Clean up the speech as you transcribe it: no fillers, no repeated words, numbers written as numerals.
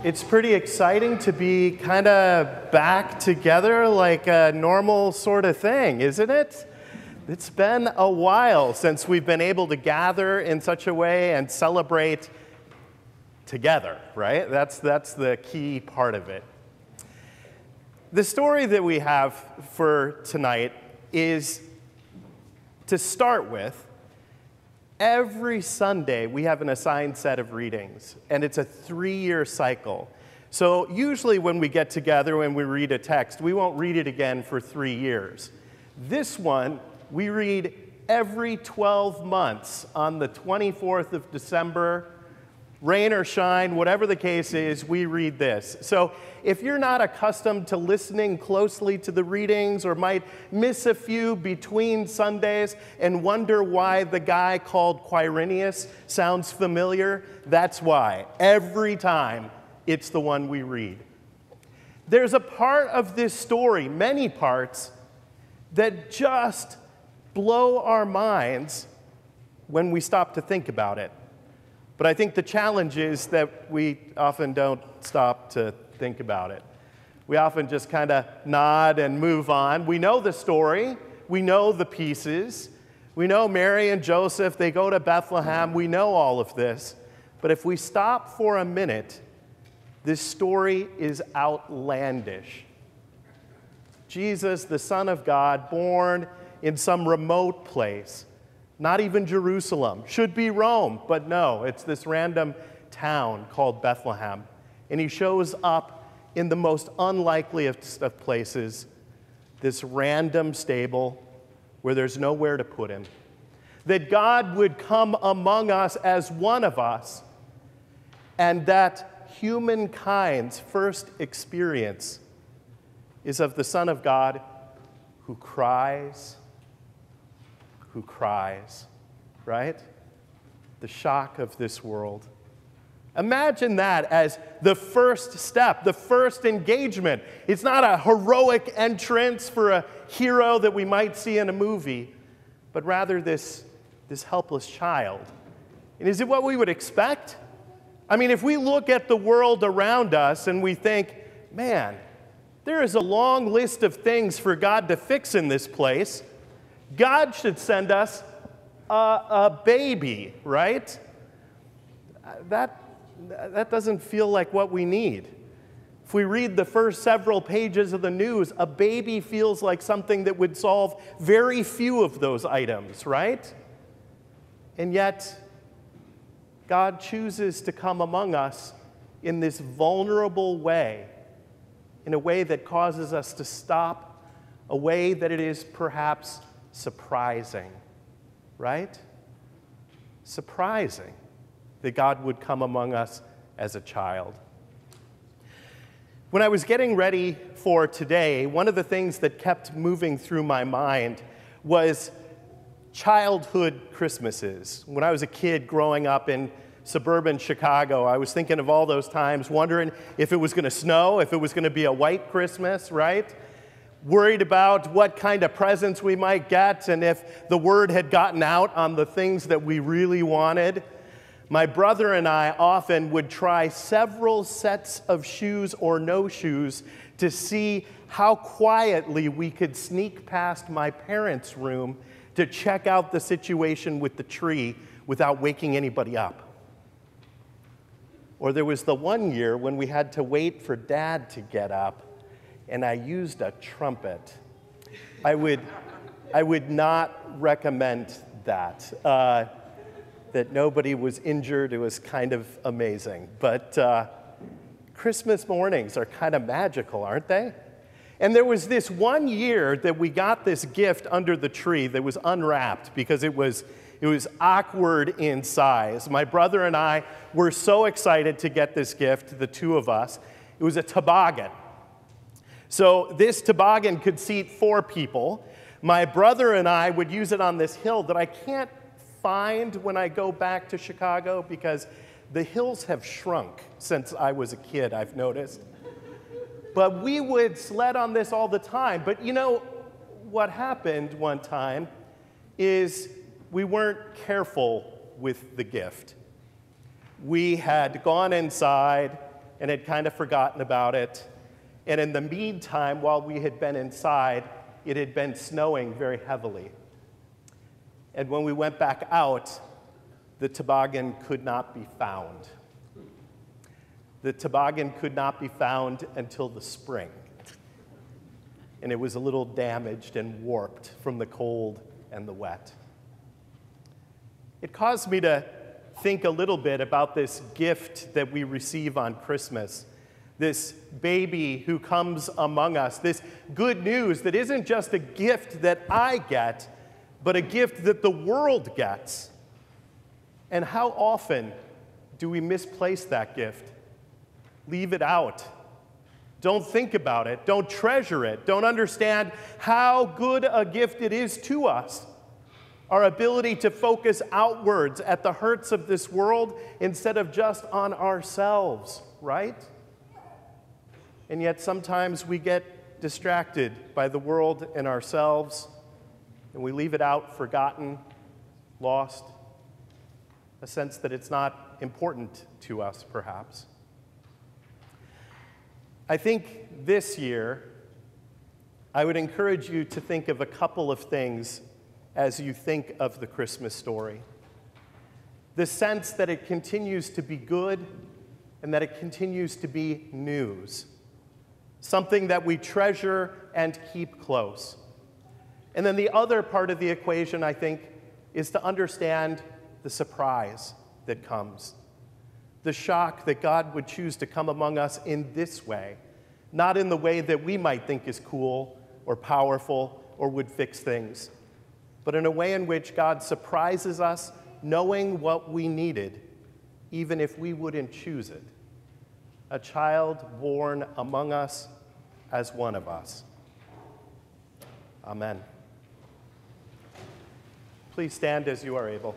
It's pretty exciting to be kind of back together like a normal sort of thing, isn't it? It's been a while since we've been able to gather in such a way and celebrate together, right? That's the key part of it. The story that we have for tonight is, to start with, every Sunday, we have an assigned set of readings, and it's a 3-year cycle. So usually when we get together and we read a text, we won't read it again for 3 years. This one, we read every 12 months on the 24th of December. Rain or shine, whatever the case is, we read this. So if you're not accustomed to listening closely to the readings or might miss a few between Sundays and wonder why the guy called Quirinius sounds familiar, that's why. Every time, it's the one we read. There's a part of this story, many parts, that just blow our minds when we stop to think about it. But I think the challenge is that we often don't stop to think about it. We often just kind of nod and move on. We know the story. We know the pieces. We know Mary and Joseph, they go to Bethlehem. We know all of this. But if we stop for a minute, this story is outlandish. Jesus, the Son of God, born in some remote place. Not even Jerusalem. Should be Rome, but no, it's this random town called Bethlehem. And he shows up in the most unlikely of places, this random stable where there's nowhere to put him. That God would come among us as one of us, and that humankind's first experience is of the Son of God who cries, right? The shock of this world. Imagine that as the first step, the first engagement. It's not a heroic entrance for a hero that we might see in a movie, but rather this helpless child. And is it what we would expect? I mean, if we look at the world around us and we think, man, there is a long list of things for God to fix in this place, God should send us a baby, right? That doesn't feel like what we need. If we read the first several pages of the news, a baby feels like something that would solve very few of those items, right? And yet, God chooses to come among us in this vulnerable way, in a way that causes us to stop, a way that it is perhaps surprising, right? Surprising that God would come among us as a child. When I was getting ready for today, one of the things that kept moving through my mind was childhood Christmases. When I was a kid growing up in suburban Chicago, I was thinking of all those times, wondering if it was going to snow, if it was going to be a white Christmas, right? Worried about what kind of presents we might get and if the word had gotten out on the things that we really wanted. My brother and I often would try several sets of shoes or no shoes to see how quietly we could sneak past my parents' room to check out the situation with the tree without waking anybody up. Or there was the one year when we had to wait for Dad to get up, and I used a trumpet. I would not recommend that. That nobody was injured. It was kind of amazing. But Christmas mornings are kind of magical, aren't they? And there was this one year that we got this gift under the tree that was unwrapped because it was awkward in size. My brother and I were so excited to get this gift, the two of us. It was a toboggan. So this toboggan could seat 4 people. My brother and I would use it on this hill that I can't find when I go back to Chicago because the hills have shrunk since I was a kid, I've noticed. But we would sled on this all the time. But you know what happened one time is we weren't careful with the gift. We had gone inside, and had kind of forgotten about it. And in the meantime, while we had been inside, it had been snowing very heavily. And when we went back out, the toboggan could not be found. The toboggan could not be found until the spring. And it was a little damaged and warped from the cold and the wet. It caused me to think a little bit about this gift that we receive on Christmas, this baby who comes among us, this good news that isn't just a gift that I get, but a gift that the world gets. And how often do we misplace that gift? Leave it out. Don't think about it. Don't treasure it. Don't understand how good a gift it is to us. Our ability to focus outwards at the hurts of this world instead of just on ourselves, right? And yet sometimes we get distracted by the world and ourselves, and we leave it out, forgotten, lost, a sense that it's not important to us, perhaps. I think this year, I would encourage you to think of a couple of things as you think of the Christmas story. The sense that it continues to be good and that it continues to be news, something that we treasure and keep close. And then the other part of the equation, I think, is to understand the surprise that comes, the shock that God would choose to come among us in this way, not in the way that we might think is cool or powerful or would fix things, but in a way in which God surprises us knowing what we needed, even if we wouldn't choose it. A child born among us as one of us. Amen. Please stand as you are able.